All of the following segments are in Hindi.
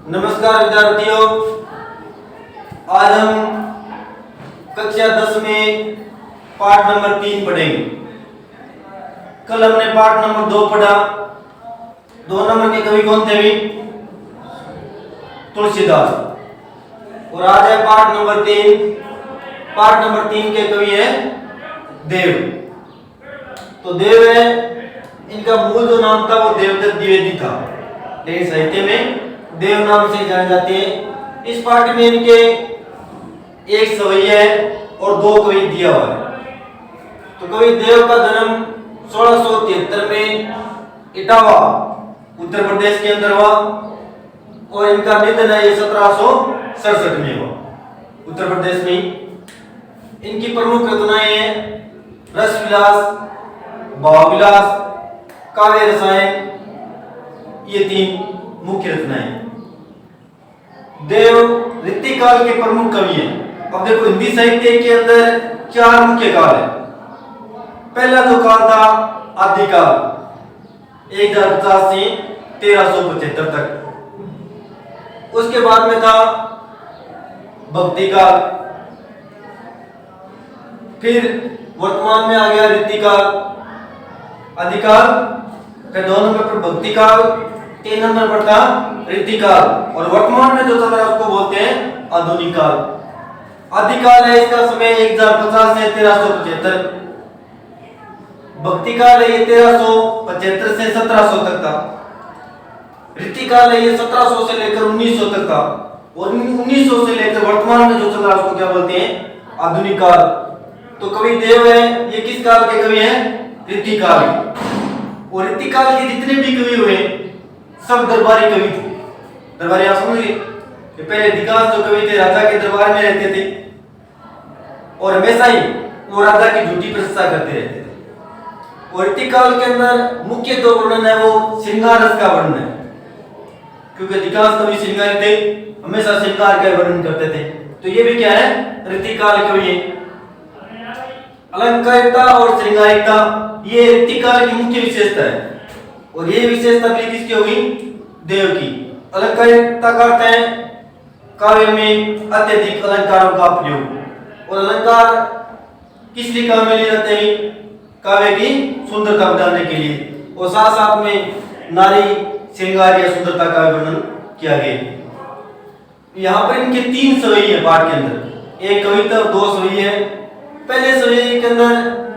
नमस्कार विद्यार्थियों, आज हम कक्षा 10 में पाठ नंबर 3 पढ़ेंगे। कल हमने पाठ नंबर 2 पढ़ा। 2 नंबर के कवि कौन थे? तुलसीदास। और आज है पाठ नंबर 3। पाठ नंबर 3 के कवि है देव। तो देव है, इनका मूल जो नाम था वो देवदत्त द्विवेदी था, लेकिन साहित्य में देव नाम से जाने जाते हैं। इस पाठ में इनके एक सवई है और 2 कवि दिया हुआ है। तो कवि देव का जन्म 1673 में इटावा उत्तर प्रदेश के अंदर हुआ और इनका निधन है 1767 में हुआ, उत्तर प्रदेश में। इनकी प्रमुख रचनाएं हैं रस विलास, भाव विलास, काव्य रसायन, ये 3 मुख्य रचनाएं। देव ऋतिक काल के प्रमुख कवि हैं। अब देखो, हिंदी साहित्य के अंदर 4 मुख्य काल है। पहला जो काल था आदिकाल, 1050 से 1375 तक। उसके बाद में था भक्ति काल, फिर वर्तमान में आ गया ऋतिक काल, आदिकाल, फिर 2 नंबर पर भक्ति काल, 3 नंबर पर था ऋतिक काल, और वर्तमान में जो चल रहा है उसको बोलते हैं आधुनिक काल। आदिकाल है, इसका समय 1050 से 1375। भक्ति काल है, ये 1375 से 1700 तक था। ऋतिक काल है, ये 1700 से लेकर 1900 तक था, और 1900 से लेकर वर्तमान में जो चल रहा है उसको क्या बोलते हैं? आधुनिक काल। तो कवि देव है, ये किस काल के कवि हैं? ऋतिक काल। और ऋतिक काल के जितने भी कवि हुए सब दरबारी कवि थे। दरबारी आप समझिए, पहले अधिकांश जो कवि थे राजा के दरबार में रहते थे और हमेशा ही वो राजा की झूठी प्रशंसा करते रहते थे। और ऋतिक काल के अंदर मुख्य 2 वर्णन है, वो श्रृंगार रस का वर्णन है, क्योंकि अधिकांश कवि श्रृंगारी थे, हमेशा श्रृंगार का वर्णन करते थे। तो ये भी क्या है? ऋतिक काल कवि है। अलंकारिकता और श्रृंगारिकता ये ऋतिक काल की मुख्य विशेषता है, और ये विशेषता भी किसकी होगी? देव की। अलंकारिकता का अर्थ है काव्य में अत्यधिक अलंकारों का प्रयोग। और अलंकार किस लिए काम में लिए जाते हैं? काव्य की सुंदरता बढ़ाने के लिए, और साथ साथ में नारी श्रृंगार या सुंदरता का वर्णन किया गया। यहाँ पर इनके 3 सवई है पाठ के अंदर, एक कविता और 2 सवई है। पहले सवई के अंदर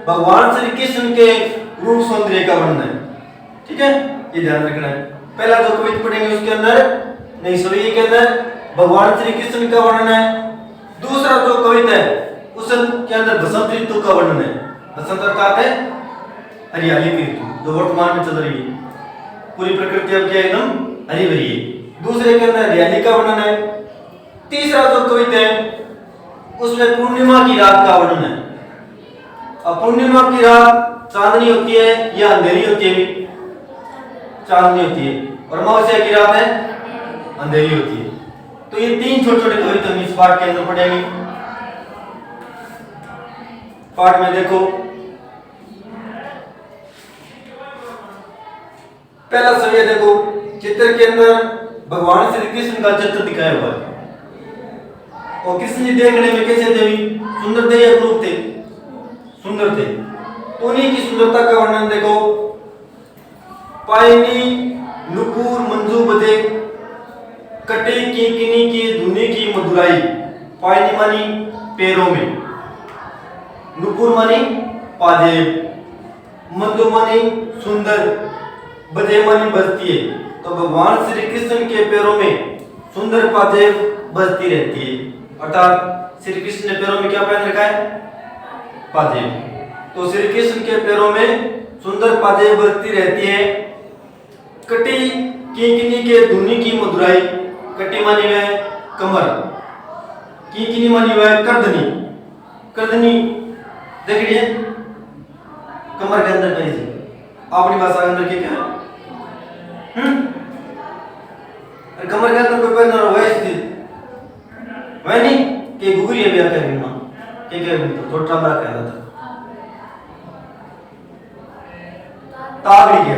भगवान श्री कृष्ण के रूप सौंदर्य का वर्णन है, ठीक है, ये ध्यान रखना है। पहला जो कविता पढ़ेंगे उसके अंदर, नहीं सवई के अंदर भगवान श्री कृष्ण का वर्णन है। दूसरा जो कविता है उसके अंदर बसंत ऋतु का वर्णन है। बसंत अर्थात है हरियाली की ऋतु, जो वर्तमान में चल रही है। पूरी प्रकृति अब क्या एकदम हरी भरी है। दूसरे के अंदर हरियाली का वर्णन है। तीसरा जो कविता है उसमें पूर्णिमा की रात का वर्णन है। अब पूर्णिमा की रात चांदनी होती है या अंधेरी होती है? चांदनी होती है। और अमावस्या की रात है अंधेरी होती है। तो ये 3 छोटे छोटे कविता हम इस पाठ के अंदर पढ़ेंगे। पाठ में देखो, पहला सवई देखो, चित्र के अंदर भगवान श्री कृष्ण का चित्र दिखाया हुआ है। और कृष्ण जी देखने में कैसे थे? सुंदर थे या क्रूर थे? सुंदर थे। तो उन्हीं की सुंदरता का वर्णन देखो। पायनी नुपुर मंजू बजे, कटे किंकिनी की धुनी की मधुराई। पायनी मानी पैरों में, नुपुर मानी पाजेब, मंजू मानी सुंदर, बजे मानी बजती है। तो भगवान श्री कृष्ण के पैरों में सुंदर पाजेब बजती रहती है, अर्थात श्री कृष्ण ने पैरों में क्या पहन रखा है? पाजेब। तो श्री कृष्ण के पैरों में सुंदर पाजेब बजती रहती है। कटी किंकिनी के धुनी की मधुराई। कटी मानी हुआ है कमर, किंकिनी मानी हुआ है करधनी। करधनी देख लीजिए, कमर के अंदर कहीं से अपनी भाषा के अंदर क्या है? कमर के अंदर कोई पहन रहा है वह नहीं कि गुगरी है ब्याह करेंगे ना, कि छोटा बड़ा कहता था तागड़ी के।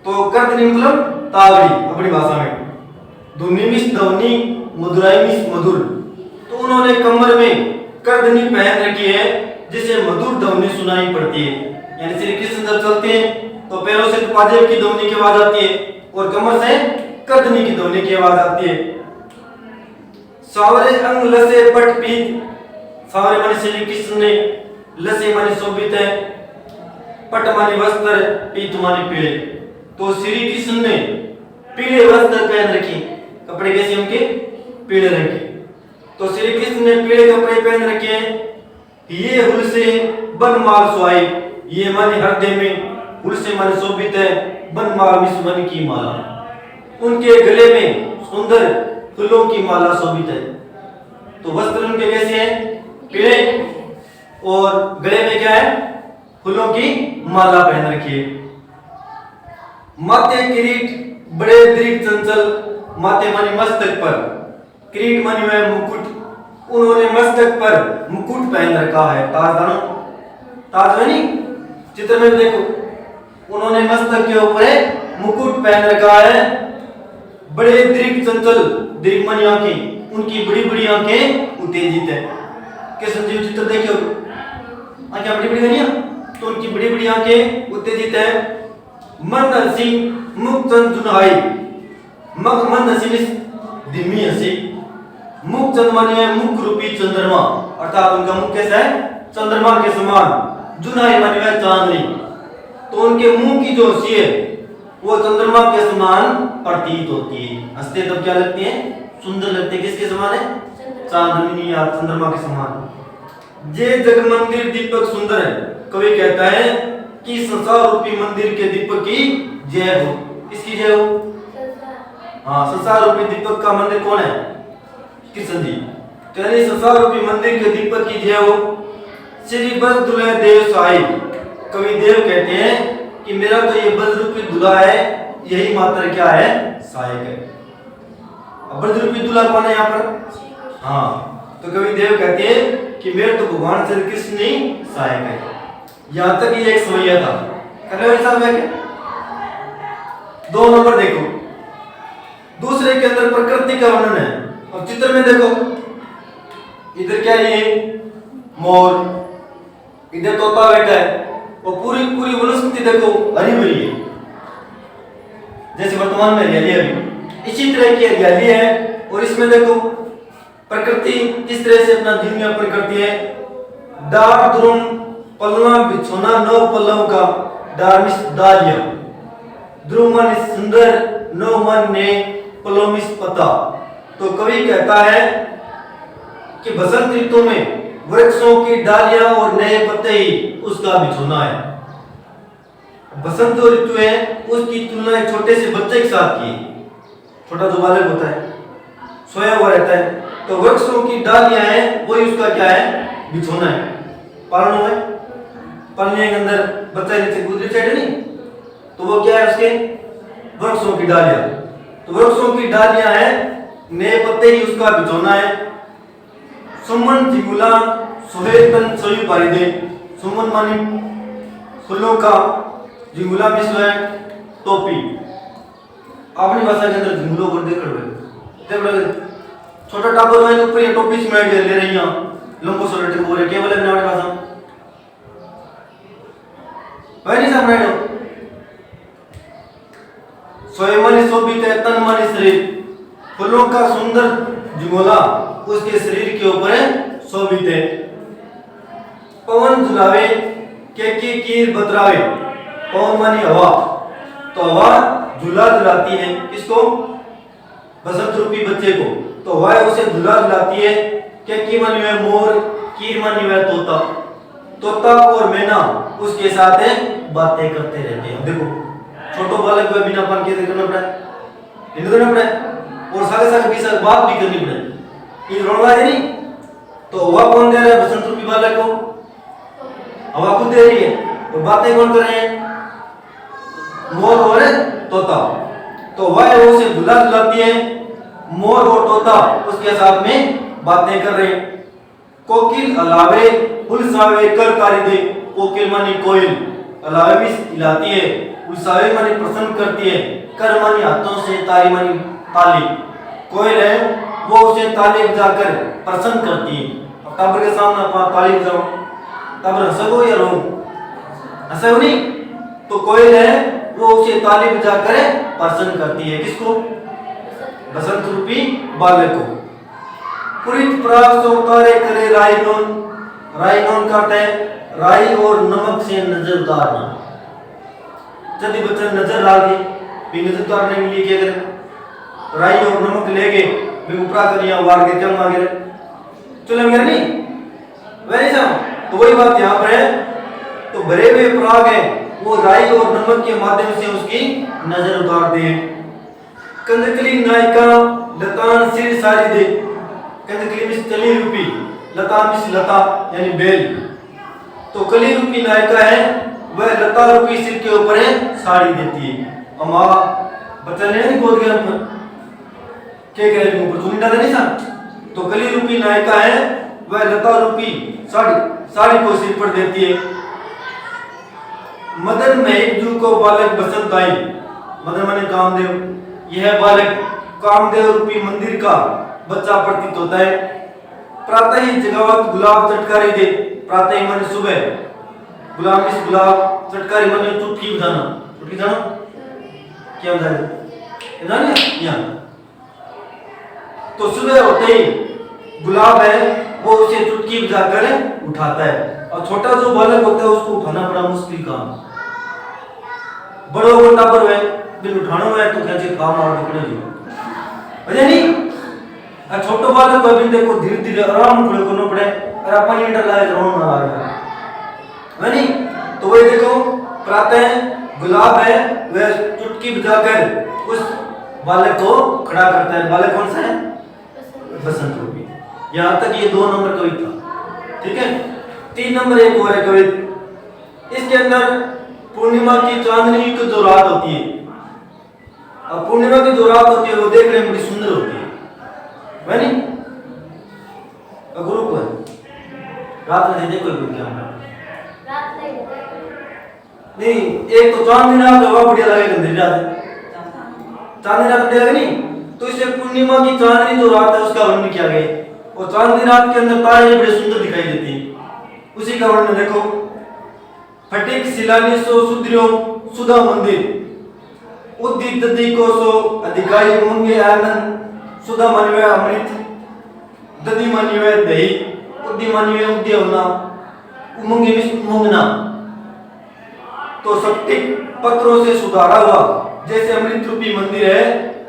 तो कर्तनी मतलब तागड़ी अपनी भाषा में। धुनी मिस धवनी मधुराई मिस मधुर। तो उन्होंने कमर में करधनी पहन रखी है जिसे मधुर ध्वनि सुनाई पड़ती है। यानी श्री कृष्ण जब चलते हैं तो पैरों से पाजेब की ध्वनि की आवाज आती है और कमर से करधनी की ध्वनि की आवाज आती है। सावरे अंग लसे पट पीत, सावरे माने श्री कृष्ण ने, लसे माने शोभित है, पट माने वस्त्र, पीत माने पीले। तो श्री कृष्ण ने पीले वस्त्र पहन रखे, कपड़े कैसे उनके पीले रंग के। तो श्री कृष्ण ने पीले कपड़े पहन रखे हैं। ये हुल से बनमाल सुहाई, ये माने हृदय में, हुल से माने शोभित है, बनमाल मिस मन की माला, उनके गले में सुंदर फूलों की माला शोभित है। तो वस्त्र उनके कैसे हैं पीले और गले में क्या है फूलों की माला पहन रखी है। माथे किरीट बड़े दीर्घ चंचल, माथे माने मस्तक पर, किरीट माने है मुकुट, उन्होंने मस्तक पर मुकुट पहन रखा है। ताज ताज है नहीं चित्र में देखो, उन्होंने मस्तक के ऊपर मुकुट पहन रखा है। बड़े दीर्घ चंचल, दीर्घ माने आंखें, उनकी बड़ी बड़ी आंखें उत्तेजित है। कृष्ण जी चित्र देखियो, आंखें बड़ी बड़ी है तो उनकी बड़ी बड़ी आंखें उत्तेजित है। मन हंसी मुख चंद जुनहाई, मन हंसी धीमी हंसी, मुख चंद माने मुख रूपी चंद्रमा, अर्थात उनका मुख कैसा है चंद्रमा के समान, जुनहाई माने है चांदनी। तो उनके मुंह की जो हंसी है वो चंद्रमा के समान प्रतीत होती है। हंसते तब क्या लगती है सुंदर लगते हैं। किसके समान है चांदनी या चंद्रमा के समान। जे जग मंदिर दीपक सुंदर है, कवि कहता है कि संसार रूपी मंदिर के दीपक की जय हो। किसकी जय हो हाँ संसार रूपी दीपक का मंदिर कौन है कृष्ण जी। तो यानी संसार रूपी मंदिर के दीपक की जय हो। श्री बस दुल्हे देव साई, कवि देव कहते हैं कि मेरा तो ये ब्रज रूपी दूल्हा है, यही मात्र क्या है सहायक है। अब ब्रज रूपी दूल्हा कौन है यहाँ पर हाँ तो कवि देव कहते हैं कि मेरे तो भगवान श्री कृष्ण ही सहायक है। यहाँ तक ये एक सवैया था। साहब है क्या 2 नंबर देखो, दूसरे के अंदर प्रकृति का वर्णन है। अब चित्र में देखो इधर क्या है ये मोर, इधर तोता बैठा है और पूरी पूरी वनस्पति देखो हरी भरी है, जैसे वर्तमान में हरियाली अभी इसी तरह की हरियाली है। और इसमें देखो प्रकृति किस तरह से अपना जीवन यापन करती है। डार द्रुम पलवा बिछोना 9 पल्लव का, डारमिस डालिया, ध्रुव मन सुंदर, 9 मन ने पलोमिस पता। तो कवि कहता है कि बसंत ऋतु में वृक्षों की डालियां और नए पत्ते ही उसका बिछोना है। बसंत जो ऋतु है उसकी तुलना एक छोटे से बच्चे के साथ की। छोटा जो बालक होता है सोया हुआ रहता है, तो वृक्षों की डालियां हैं वही उसका क्या है बिछोना है। पालनों में पालने के अंदर बच्चा नीचे दूसरी साइड है नहीं, तो वो क्या है उसके वृक्षों की डालियां। तो वृक्षों की डालियां हैं, नए पत्ते ही उसका बिछोना है। सुमन जिगुला सुहेतन सोई बारिदे, सुमन मानी फूलों का, जिगुला में है टोपी। अपनी भाषा के अंदर जिगुलों को देख रहे छोटा टापर है ऊपर ये टोपी से ले रही हैं लंबो सोलेट बोल रहे केवल अपनी भाषा वही नहीं समझ रहे। स्वयं मानी शोभित है, तन मानी शरीर, फूलों का सुंदर जुगोला उसके शरीर के ऊपर शोभित है। पवन झुलावे के कीर बतरावे, पवन मानी हवा, तो हवा झूला झुलाती है किसको बसंत रूपी बच्चे को, तो हवा उसे झूला झुलाती है। के मानी है मोर, कीर मानी है तोता, तोता और मैना उसके साथ बातें करते रहते हैं। देखो छोटो बालक को बिना पान के करना पड़ा है, करना पड़ा है और सागे सागे भी साथ बात भी करनी पड़े। ये रोना है नहीं, तो हवा कौन दे रहा है बसंत रूपी बालक को, हवा खुद दे रही है। और बातें कौन कर रहे हैं मोर और तोता। तो हवा उसे झूला झुलाती है, मोर और तोता उसके साथ में बातें कर रहे हैं। कोकिल अलावे उलसावे कर कारी दे, कोकिल मानी कोयल, अलावे भी हिलाती है, उलसावे मानी प्रसन्न करती है, कर मानी हाथों से, तारी मानी ताली। कोयल है वो उसे ताली बजाकर प्रसन्न करती है। अब टाबर के सामने आप ताली बजाओ, टाबर हंसोगे या रो? हंसोगे नहीं। तो कोयल है वो उसे ताली बजाकर प्रसन्न करती है। किसको? बसंत रूपी बालक को। पुरित प्राग से उतारे करे राइनोन। राइनोन का है राई और नमक से नजर उतारना। यदि बच्चा नजर लागे भी नजर उतारने के लिए क्या करें? राई और नमक लेके भी ऊपरा करिया वार के चल मांगे चलो मेरे नहीं वैसे सब। तो वही बात यहाँ पर है। तो भरे हुए प्राग है वो राई और नमक के माध्यम से उसकी नजर उतारते हैं। कंदकली नायिका लतान सिर सारी दे। कंदकली मिस कली रूपी, लतान मिस लता यानी बेल। तो कली रूपी नायिका है वह लता रूपी सिर के ऊपर साड़ी देती है। अम्मा बच्चा ने नहीं बोल गया क्या कह रहे ऊपर चुनी डाले नहीं सा। तो कली रूपी नायिका है वह लता रूपी साड़ी को सिर पर देती है। मदन महजू को बालक बसंत आई। मदन माने कामदेव। यह बालक कामदेव रूपी मंदिर का बच्चा प्रतीत होता है। प्रातः ही जगावत गुलाब चटकारी दे। प्रातः ही माने सुबह, गुलाब इस गुलाब चटकारी माने चुटकी बजाना। चुटकी जानो क्या बजाना जानिए यहाँ। तो सुबह होते ही गुलाब है वो उसे चुटकी बजाकर उठाता है। और छोटा जो बालक होता है उसको उठाना बड़ा मुश्किल काम। बड़ो मोटा पर है बिन उठाना है तो कैसे काम और निकले जी अजय नहीं। और छोटो बालक को बिन देखो धीरे धीरे आराम खड़े करना पड़े और अपन ये डर लाए रोन ना आएगा है नहीं। तो वही देखो प्रातः गुलाब है वह चुटकी बजाकर उस बालक को खड़ा करता है। बालक कौन सा है? बसंत रूपी। यहाँ तक ये 2 नंबर कविता था। ठीक है। 3 नंबर एक और है कविता। इसके अंदर पूर्णिमा की चांदनी की जो रात होती है। अब पूर्णिमा की जो रात होती है वो देखने में बड़ी सुंदर होती है नहीं। गुरु को रात में देखो क्या नहीं। एक तो चांदनी रात होगा बढ़िया लगेगा, अंधेरी रात चांदनी रात बढ़िया नहीं। तो इसे पूर्णिमा की चांदनी जो रात है उसका वर्णन किया गया। और चांदनी रात के अंदर तारे बड़े सुंदर दिखाई देती है। उसी का वर्णन देखो। फटिक शिलानी सो सुद्रियो सुधा मंदिर उद्दीप ददी को सो अधिकारी मुंगे आनंद सुधा मनवे अमृत ददी मनवे दही उद्दी मनवे उद्यवना उमंगे मिस उमंगना। तो सप्तिक पत्रों से सुधारा हुआ जैसे अमृत रूपी मंदिर है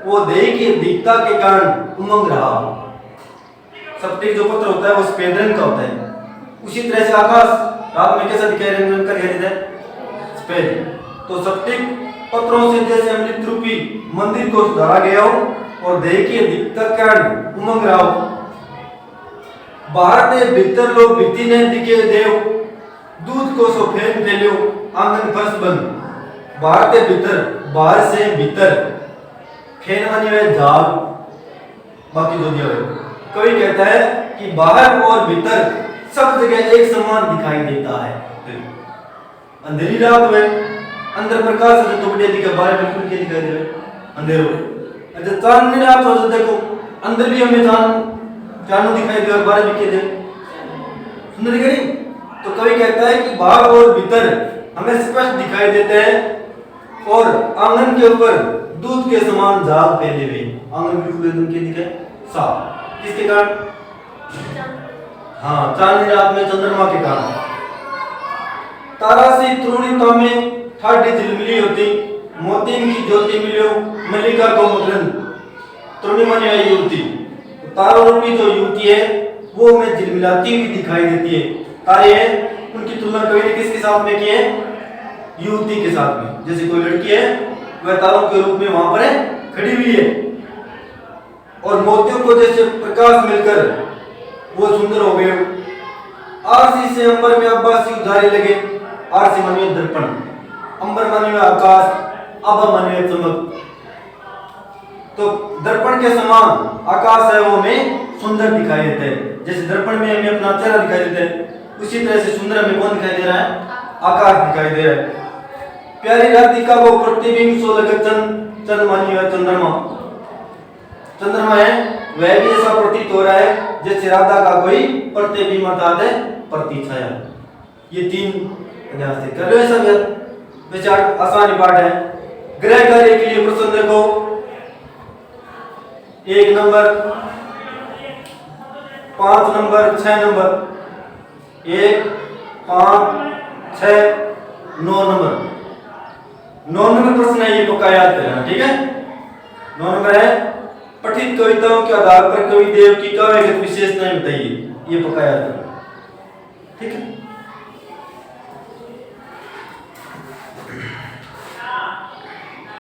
वो दही की दीप्ता के कारण उमंग रहा। सप्तिक जो पत्र होता है वो सफेद रंग का होता है। उसी तरह से आकाश रात में कैसा दिखाई देता है? सफेद। तो सप्तिक पत्रों से जैसे अमृत रूपी मंदिर को सुधारा गया हो और दही की दीप्ता के कारण उमंग रहा हो। बाहर ने भीतर लोग भीति ने दिखे देव दूध को सो फेंक दे लो आंगन फर्श बंद। बाहर से भीतर, बाहर से भीतर फेन मानी हुए झाग बाकी जो दिया है। कवि कहता है कि बाहर और भीतर सब जगह एक समान दिखाई देता है। अंधेरी रात में अंदर प्रकाश है तो बढ़िया दिखा, बाहर बिल्कुल क्या दिखाई दे रहा है? अंधेरो। जब चांदनी रात हो तो देखो अंदर भी हमें चांद दिखाई दे और बाहर भी क्या दे सुंदर दिखाई नहीं। तो कवि कहता है कि बाहर और भीतर हमें स्पष्ट दिखाई देते हैं और आंगन के ऊपर दूध के समान झाग फैले हुए। आंगन बिल्कुल एकदम क्या दिखाए? साफ। किसके कारण? हाँ, चांदनी रात में चंद्रमा के कारण। तारा सी तरुणिता में ठाठी झिलमिली होती मोतीन की ज्योति मिलियो मल्लिका को मकरंद। तरुणिमा ने आई युवती, तारों रूपी जो युवती है वो हमें झिलमिलाती हुई दिखाई देती है। तारे हैं उनकी तुलना कवि ने किसके साथ में की है? युवती के साथ में। जैसे कोई लड़की है वह तारों के रूप में वहां पर खड़ी हुई है और मोतियों को जैसे प्रकाश मिलकर वो सुंदर हो गए। आरसी से अंबर में अब्बासी उधारे लगे। आरसी माने दर्पण, अंबर माने आकाश, अब माने चमक। तो दर्पण के समान आकाश है वो हमें सुंदर दिखाई देता है। जैसे दर्पण में हमें अपना चेहरा दिखाई देता है उसी तरह से सुंदर हमें कौन दिखाई दे रहा है? आकाश दिखाई दे रहा है। प्यारी राधिका को प्रतिबिंब सो लगे चंद मानी हुआ चंद्रमा। चंद्रमा है वह भी ऐसा प्रतीत हो रहा है जैसे राधा का कोई प्रतिबिंब प्रतिछाया। ये 3 ध्यान से कर लो सब यार, विचार आसान पाठ है। ग्रह कार्य के लिए प्रश्न देखो, 1 number, 5 number, 6 number, 1, 5, 6, 9 number. 9 number प्रश्न है, ये पक्का याद करना, ठीक है। 9 नंबर है पठित कविताओं के आधार पर कवि देव की काव्यगत विशेषताएं बताइए, ये पक्का याद करना, ठीक है।